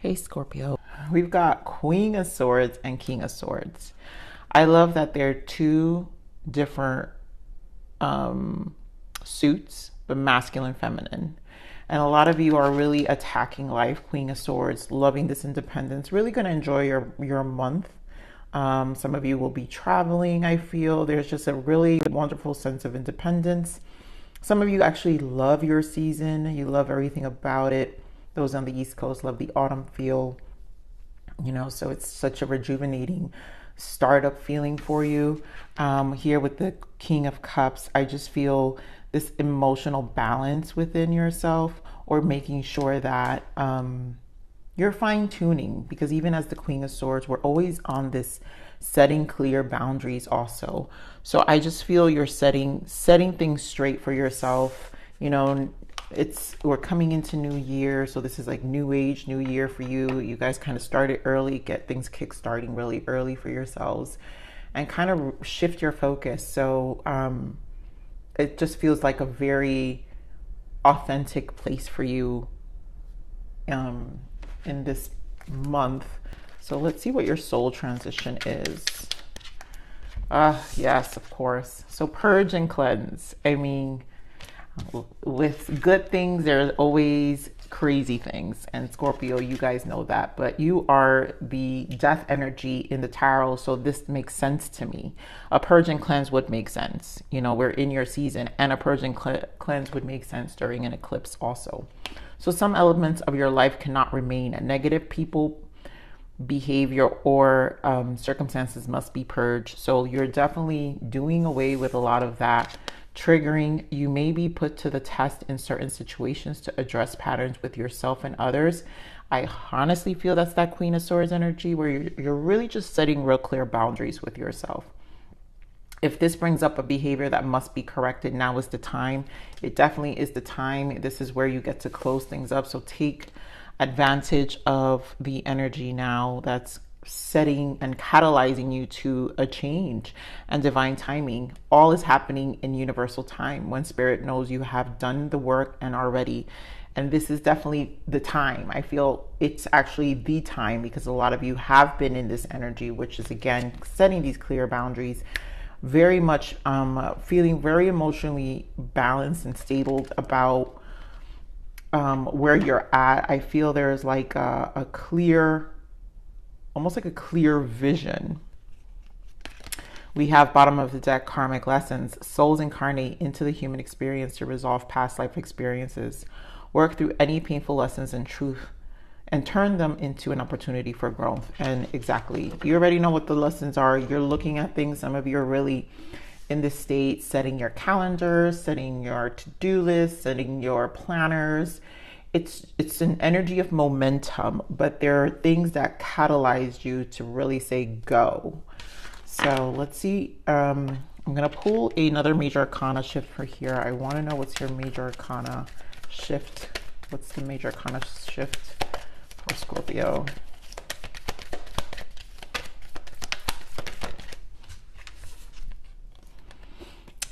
Hey Scorpio, we've got Queen of Swords and King of Swords. I love that they're two different suits, but masculine, feminine. And a lot of you are really attacking life, Queen of Swords, loving this independence, really going to enjoy your month. Some of you will be traveling, I feel. There's just a really wonderful sense of independence. Some of you actually love your season, you love everything about it. Those on the East Coast love the autumn feel, so it's such a rejuvenating startup feeling for you. Here with the King of Cups, I just feel this emotional balance within yourself, or making sure that you're fine tuning, because even as the Queen of Swords, we're always on this setting clear boundaries also. So I just feel you're setting things straight for yourself. We're coming into new year, so this is like new age, new year for you. You guys kind of started early, get things kick starting really early for yourselves, and kind of shift your focus. So it just feels like a very authentic place for you in this month. So let's see what your soul transition is. Yes, of course. So purge and cleanse. I mean, with good things, there's always crazy things. And Scorpio, you guys know that. But you are the death energy in the tarot, so this makes sense to me. A purge and cleanse would make sense. We're in your season, and a purge and cleanse would make sense during an eclipse also. So some elements of your life cannot remain. Negative people, behavior, or circumstances must be purged. So you're definitely doing away with a lot of that triggering. You may be put to the test in certain situations to address patterns with yourself and others. I honestly feel that's that Queen of Swords energy, where you're really just setting real clear boundaries with yourself. If this brings up a behavior that must be corrected, now is the time. It definitely is the time. This is where you get to close things up. So take advantage of the energy now that's setting and catalyzing you to a change and divine timing. All is happening in universal time, when spirit knows you have done the work and are ready. And this is definitely the time. I feel it's actually the time, because a lot of you have been in this energy, which is again setting these clear boundaries, very much feeling very emotionally balanced and stable about where you're at. I feel there's like a clear, almost like a clear vision. We have bottom of the deck, karmic lessons. Souls incarnate into the human experience to resolve past life experiences, work through any painful lessons and truth, and turn them into an opportunity for growth. And exactly, you already know what the lessons are. You're looking at things. Some of you are really in this state, setting your calendars, setting your to-do list, setting your planners. It's an energy of momentum, but there are things that catalyze you to really say go. So let's see. I'm gonna pull another major arcana shift for here. I want to know what's your major arcana shift. What's the major arcana shift for Scorpio?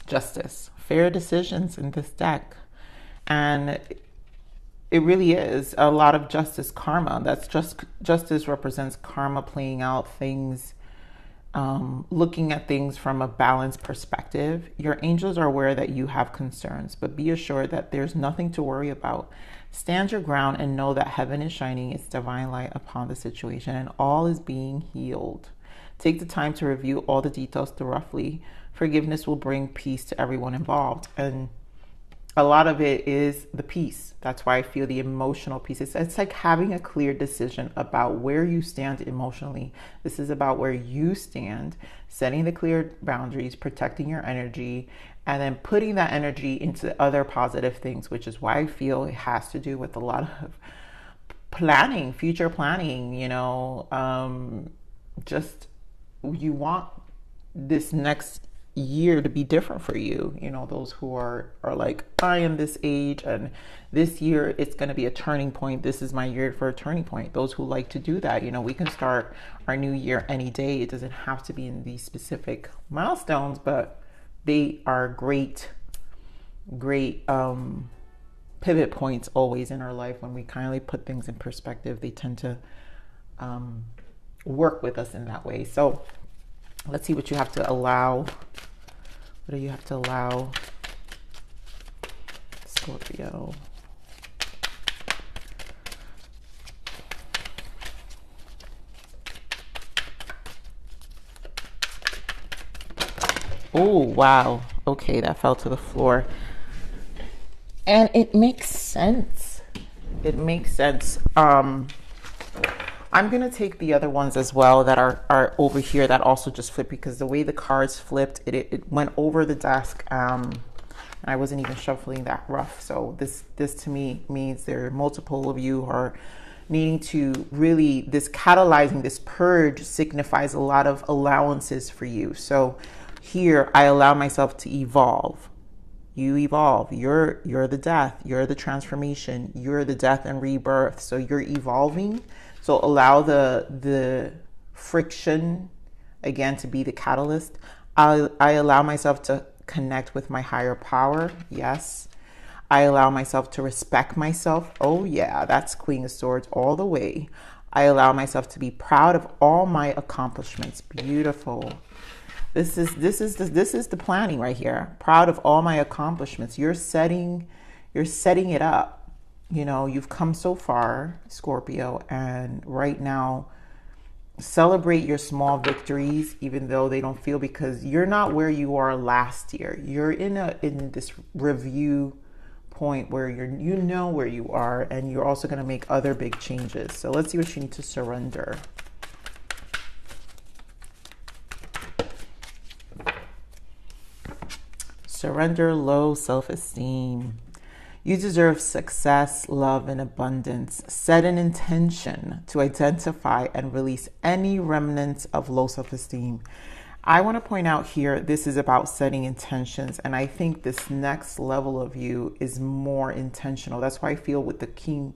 Justice, fair decisions in this deck. And it really is a lot of justice, karma. That's just justice represents karma, playing out things, looking at things from a balanced perspective. Your angels are aware that you have concerns, but be assured that there's nothing to worry about. Stand your ground and know that heaven is shining its divine light upon the situation, and all is being healed. Take the time to review all the details thoroughly. Forgiveness will bring peace to everyone involved. And a lot of it is the peace. That's why I feel the emotional piece. It's like having a clear decision about where you stand emotionally. This is about where you stand, setting the clear boundaries, protecting your energy, and then putting that energy into other positive things, which is why I feel it has to do with a lot of planning, future planning, just you want this next year to be different for you. Those who are like, I am this age and this year it's going to be a turning point. This is my year for a turning point. Those who like to do that, we can start our new year any day. It doesn't have to be in these specific milestones, but they are great pivot points always in our life. When we kindly put things in perspective, they tend to work with us in that way. So let's see what you have to allow. What do you have to allow, Scorpio? Oh, wow. Okay, that fell to the floor. And it makes sense. It makes sense. I'm going to take the other ones as well that are over here that also just flipped, because the way the cards flipped, it went over the desk. And I wasn't even shuffling that rough. So this to me means there are multiple of you who are needing to really, this catalyzing, this purge signifies a lot of allowances for you. So here, I allow myself to evolve. You evolve. You're the death. You're the transformation. You're the death and rebirth. So you're evolving. So allow the friction, again, to be the catalyst. I allow myself to connect with my higher power. Yes. I allow myself to respect myself. Oh yeah, that's Queen of Swords all the way. I allow myself to be proud of all my accomplishments. Beautiful. This is the planning right here. Proud of all my accomplishments. You're setting it up. You know, you've come so far, Scorpio, and right now celebrate your small victories, even though they don't feel, because you're not where you are last year. You're in this review point where you know where you are, and you're also going to make other big changes. So let's see what you need to surrender. Surrender low self-esteem. You deserve success, love, and abundance. Set an intention to identify and release any remnants of low self-esteem. I want to point out here, this is about setting intentions. And I think this next level of you is more intentional. That's why I feel with the King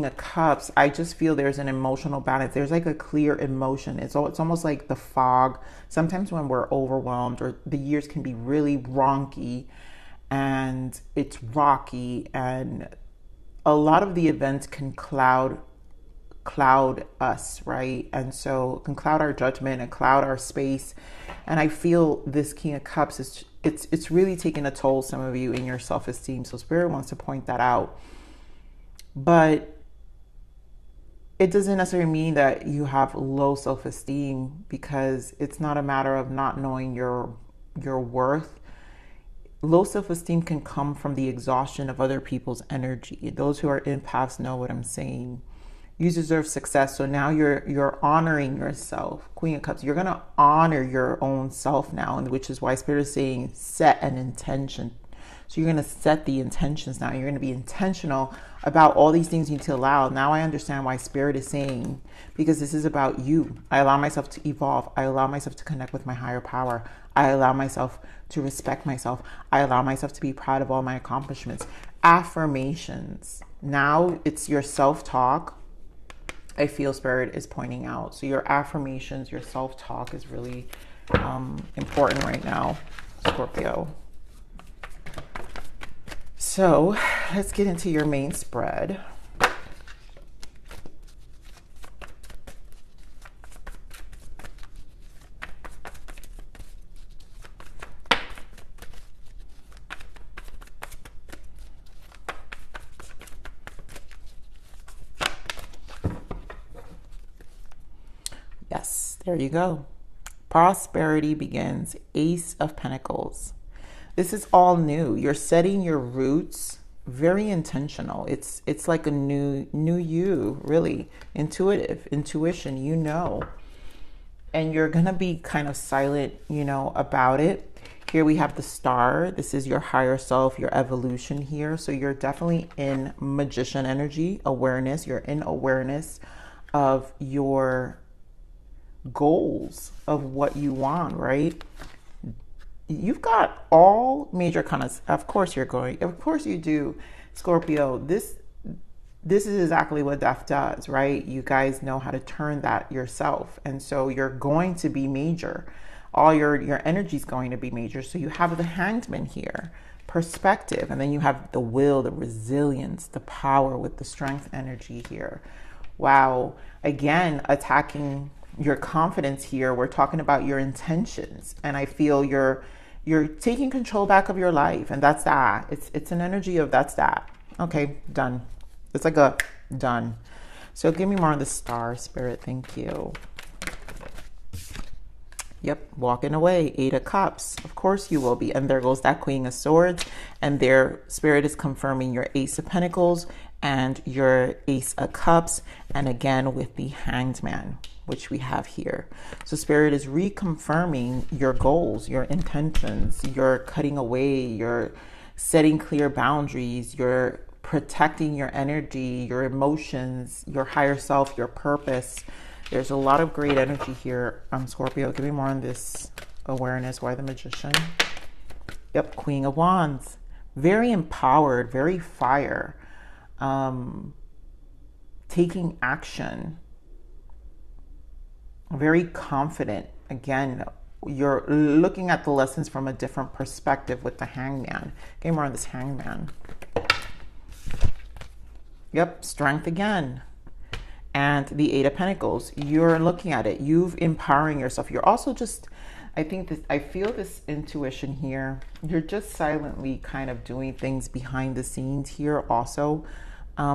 of Cups, I just feel there's an emotional balance. There's like a clear emotion. It's almost like the fog. Sometimes when we're overwhelmed, or the years can be really wonky and it's rocky, and a lot of the events can cloud us, right? And so can cloud our judgment and cloud our space. And I feel this King of Cups is it's really taking a toll, some of you, in your self-esteem. So Spirit wants to point that out. But it doesn't necessarily mean that you have low self-esteem, because it's not a matter of not knowing your worth. Low self-esteem can come from the exhaustion of other people's energy. Those who are empaths know what I'm saying. You deserve success. So now you're honoring yourself. Queen of Cups, you're going to honor your own self now, and which is why Spirit is saying set an intention. So you're going to set the intentions now. You're going to be intentional about all these things you need to allow. Now I understand why Spirit is saying, because this is about you. I allow myself to evolve. I allow myself to connect with my higher power. I allow myself to respect myself. I allow myself to be proud of all my accomplishments. Affirmations. Now it's your self-talk. I feel Spirit is pointing out. So your affirmations, your self-talk is really important right now, Scorpio. So let's get into your main spread. Yes, there you go. Prosperity begins. Ace of Pentacles. This is all new. You're setting your roots, very intentional. It's like a new you, really. Intuition, you know. And you're going to be kind of silent, you know, about it. Here we have the Star. This is your higher self, your evolution here. So you're definitely in magician energy, awareness. You're in awareness of your goals, of what you want, right? You've got all major arcana. Of course you do, Scorpio. This is exactly what death does, right? You guys know how to turn that yourself. And so you're going to be major. All your energy is going to be major. So you have the Hangman here. perspective. And then you have the will, the resilience, the power with the strength energy here. Wow. Again, attacking your confidence here. We're talking about your intentions. And I feel you're taking control back of your life. And that's that. It's an energy of that's that. Okay, done. It's like a done. So give me more on the star, Spirit. Thank you. Yep, walking away, 8 of Cups. Of course you will be. And there goes that Queen of Swords. And their Spirit is confirming your Ace of Pentacles and your Ace of Cups. And again with the Hanged Man, which we have here. So Spirit is reconfirming your goals, your intentions. You're cutting away, you're setting clear boundaries, you're protecting your energy, your emotions, your higher self, your purpose. There's a lot of great energy here, Scorpio. Give me more on this awareness. Why the Magician? Yep, Queen of Wands. Very empowered, very fire. Taking action. Very confident. Again, you're looking at the lessons from a different perspective with the Hangman. Give me more on this Hangman. Yep, strength again. And the 8 of Pentacles, you're looking at it. You've empowering yourself. You're also just, I feel this intuition here. You're just silently kind of doing things behind the scenes here also,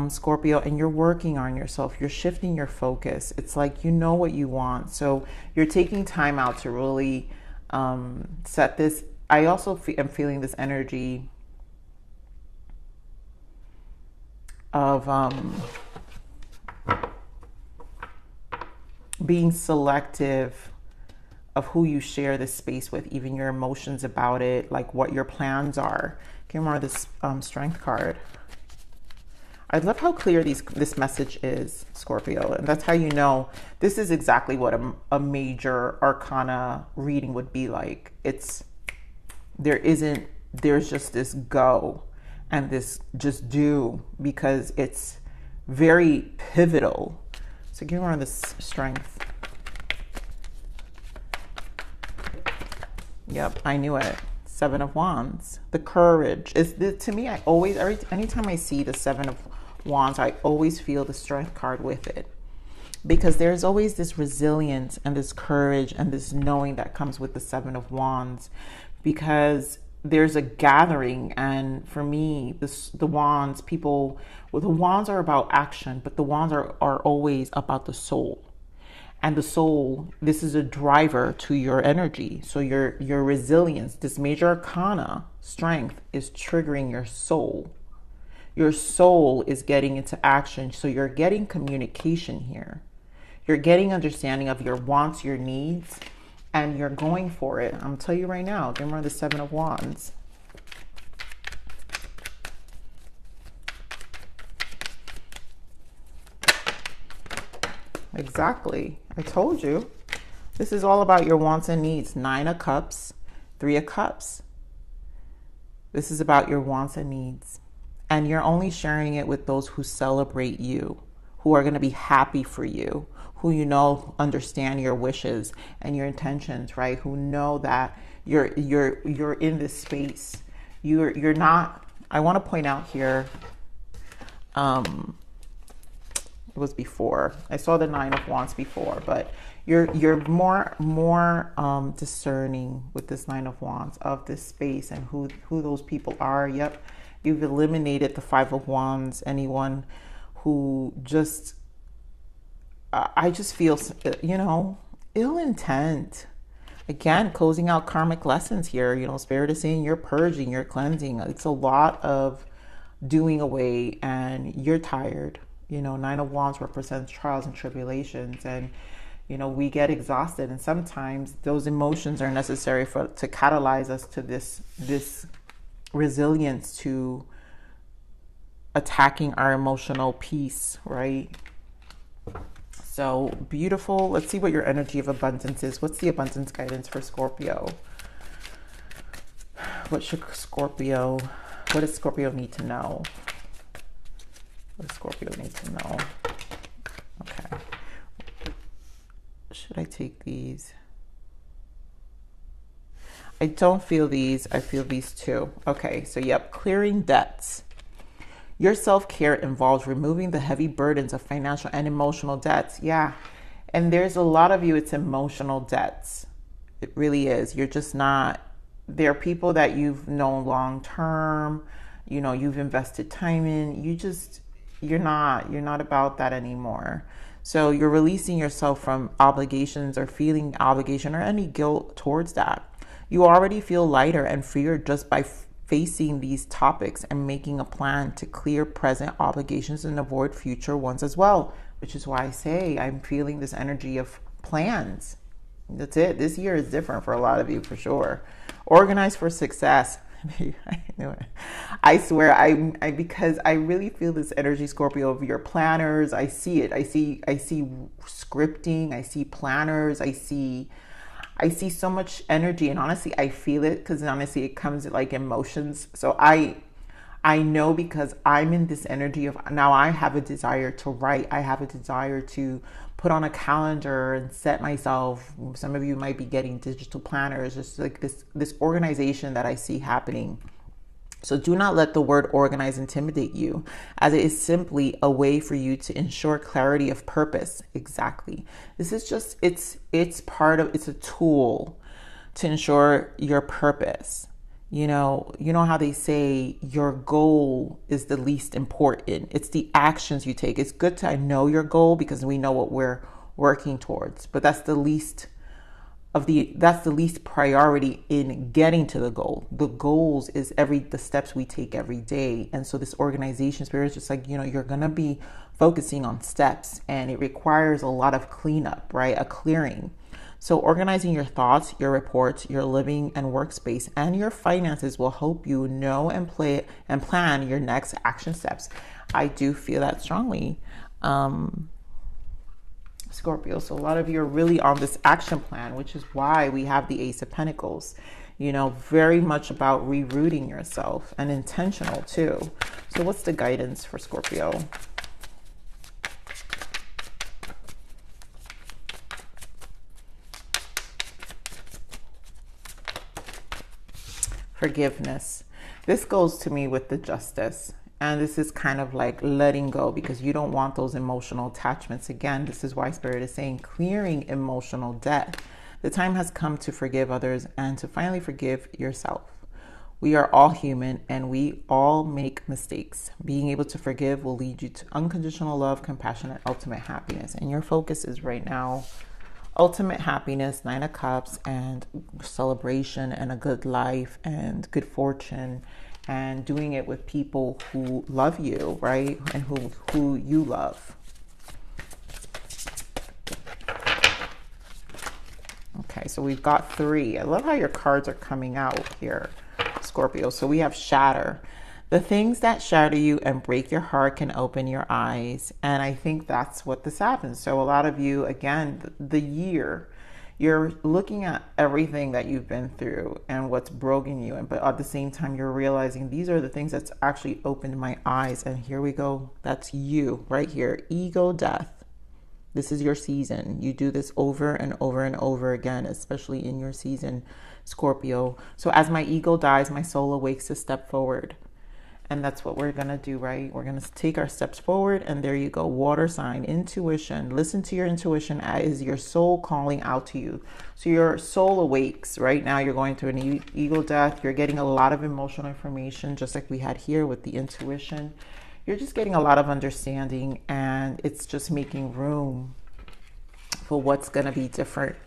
Scorpio, and you're working on yourself. You're shifting your focus. It's like you know what you want. So you're taking time out to really set this. I also am feeling this energy of being selective of who you share this space with, even your emotions about it, like what your plans are. Give me more of this strength card. I love how clear this message is, Scorpio. And that's how you know this is exactly what a major arcana reading would be like. There's just this go and this just do, because it's very pivotal. So give me more of this strength. Yep, I knew it. 7 of Wands. The courage. To me, anytime I see the 7 of Wands, I always feel the strength card with it. Because there's always this resilience and this courage and this knowing that comes with the 7 of Wands. Because there's a gathering, and for me, the Wands, the Wands are about action, but the Wands are always about the soul. And the soul, this is a driver to your energy. So your resilience, this major arcana strength is triggering your soul. Your soul is getting into action. So you're getting communication here. You're getting understanding of your wants, your needs, and you're going for it. I'm going to tell you right now, give me the 7 of Wands. Exactly. I told you. This is all about your wants and needs. 9 of Cups, 3 of Cups. This is about your wants and needs. And you're only sharing it with those who celebrate you, who are going to be happy for you, who you know understand your wishes and your intentions, right? Who know that you're in this space. You're not. I want to point out here. It was before. I saw the 9 of Wands before, but you're more discerning with this 9 of Wands of this space and who those people are. Yep, you've eliminated the 5 of Wands. Anyone who just, I just feel, ill intent. Again, closing out karmic lessons here. Spirit is saying you're purging, you're cleansing. It's a lot of doing away, and you're tired. 9 of Wands represents trials and tribulations, and we get exhausted, and sometimes those emotions are necessary to catalyze us to this resilience to attacking our emotional peace, right? So beautiful. Let's see what your energy of abundance is. What's the abundance guidance for Scorpio? What does Scorpio need to know? What does Scorpio need to know? Okay. Should I take these? I don't feel these. I feel these too. Okay, so yep, clearing debts. Your self-care involves removing the heavy burdens of financial and emotional debts. Yeah. And there's a lot of you, it's emotional debts. It really is. You're just not, there are people that you've known long term, you know, you've invested time in. You're not about that anymore. So you're releasing yourself from obligations or feeling obligation or any guilt towards that. You already feel lighter and freer just by facing these topics and making a plan to clear present obligations and avoid future ones as well, which is why I say I'm feeling this energy of plans. That's it. This year is different for a lot of you for sure. Organize for success. I swear, I because I really feel this energy, Scorpio, of your planners. I see it. I see scripting. I see planners. I see so much energy, and honestly, I feel it because honestly, it comes like emotions. So I know because I'm in this energy of now I have a desire to write. I have a desire to put on a calendar and set myself. Some of you might be getting digital planners, just like this organization that I see happening. So do not let the word organize intimidate you, as it is simply a way for you to ensure clarity of purpose. Exactly. This is just, it's a tool to ensure your purpose. You know how they say your goal is the least important. It's the actions you take. It's good to know your goal because we know what we're working towards, but that's the least priority in getting to the goal. The goals is the steps we take every day. And so this organization spirit is just like, you're going to be focusing on steps, and it requires a lot of cleanup, right? A clearing. So organizing your thoughts, your reports, your living and workspace, and your finances will help you know and plan your next action steps. I do feel that strongly, Scorpio. So a lot of you are really on this action plan, which is why we have the Ace of Pentacles, very much about rerouting yourself and intentional too. So what's the guidance for Scorpio? Forgiveness. This goes to me with the Justice. And this is kind of like letting go because you don't want those emotional attachments. Again, this is why Spirit is saying clearing emotional debt. The time has come to forgive others and to finally forgive yourself. We are all human and we all make mistakes. Being able to forgive will lead you to unconditional love, compassion, and ultimate happiness. And your focus is right now ultimate happiness, 9 of Cups, and celebration and a good life and good fortune, and doing it with people who love you, right? And who you love. Okay, so we've got 3. I love how your cards are coming out here, Scorpio. So we have Shatter. The things that shatter you and break your heart can open your eyes. And I think that's what this happens. So a lot of you, again, the year, you're looking at everything that you've been through and what's broken you. But at the same time, you're realizing these are the things that's actually opened my eyes. And here we go. That's you right here. Ego death. This is your season. You do this over and over and over again, especially in your season, Scorpio. So as my ego dies, my soul awakes to step forward. And that's what we're going to do, right? We're going to take our steps forward. And there you go. Water sign, intuition. Listen to your intuition as your soul calling out to you. So your soul awakes. Right now you're going through an ego death. You're getting a lot of emotional information, just like we had here with the intuition. You're just getting a lot of understanding, and it's just making room for what's going to be different.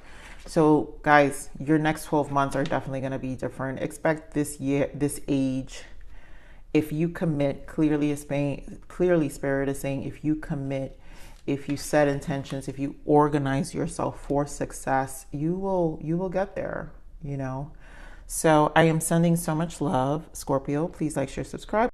So guys, your next 12 months are definitely going to be different. Expect this year, this age. If you commit, clearly Spirit is saying, if you commit, if you set intentions, if you organize yourself for success, you will get there, So I am sending so much love, Scorpio. Please like, share, subscribe.